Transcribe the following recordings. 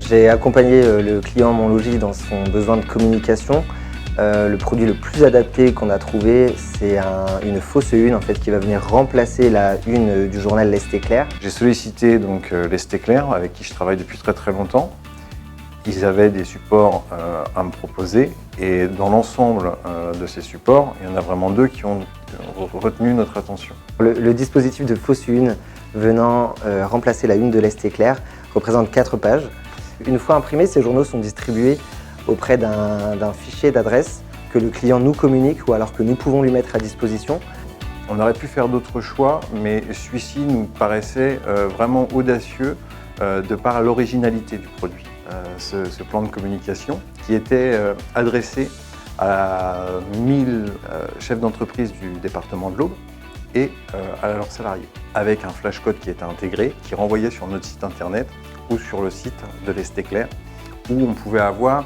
J'ai accompagné le client Mon Logis dans son besoin de communication. Le produit le plus adapté qu'on a trouvé, c'est une fausse une en fait, qui va venir remplacer la une du journal L'Est Éclair. J'ai sollicité donc L'Est Éclair, avec qui je travaille depuis très longtemps. Ils avaient des supports à me proposer et dans l'ensemble de ces supports, il y en a vraiment deux qui ont retenu notre attention. Le dispositif de fausse une venant remplacer la une de L'Est Éclair représente 4 pages. Une fois imprimés, ces journaux sont distribués auprès d'un fichier d'adresse que le client nous communique ou alors que nous pouvons lui mettre à disposition. On aurait pu faire d'autres choix, mais celui-ci nous paraissait vraiment audacieux de par l'originalité du produit. Ce plan de communication qui était adressé à 1000 chefs d'entreprise du département de l'Aube et à leurs salariés, avec un flash code qui était intégré, qui renvoyait sur notre site internet ou sur le site de L'Est Éclair, où on pouvait avoir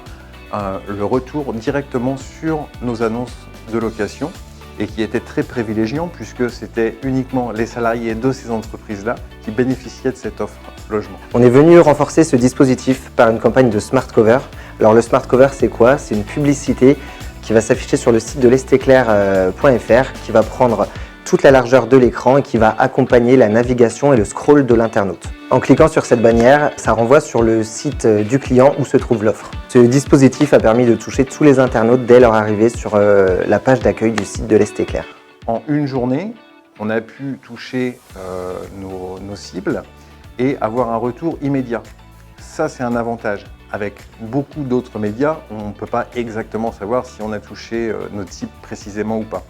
le retour directement sur nos annonces de location et qui était très privilégiant puisque c'était uniquement les salariés de ces entreprises-là qui bénéficiaient de cette offre logement. On est venu renforcer ce dispositif par une campagne de Smart Cover. Alors le Smart Cover, c'est quoi? C'est une publicité qui va s'afficher sur le site de lestéclair.fr qui va prendre toute la largeur de l'écran et qui va accompagner la navigation et le scroll de l'internaute. En cliquant sur cette bannière, ça renvoie sur le site du client où se trouve l'offre. Ce dispositif a permis de toucher tous les internautes dès leur arrivée sur la page d'accueil du site de L'Est Éclair. En une journée, on a pu toucher nos cibles et avoir un retour immédiat. Ça, c'est un avantage. Avec beaucoup d'autres médias, on ne peut pas exactement savoir si on a touché notre cible précisément ou pas.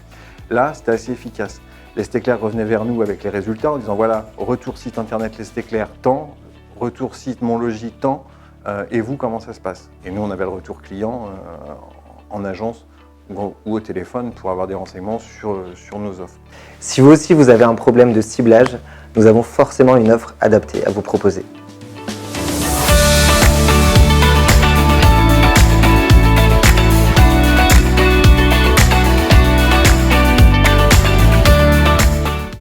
Là, c'était assez efficace. L'Est Éclair revenait vers nous avec les résultats en disant voilà, retour site internet L'Est Éclair tant, retour site Mon Logis tant, et vous, comment ça se passe? Et nous, on avait le retour client en agence ou au téléphone pour avoir des renseignements sur nos offres. Si vous aussi vous avez un problème de ciblage, nous avons forcément une offre adaptée à vous proposer.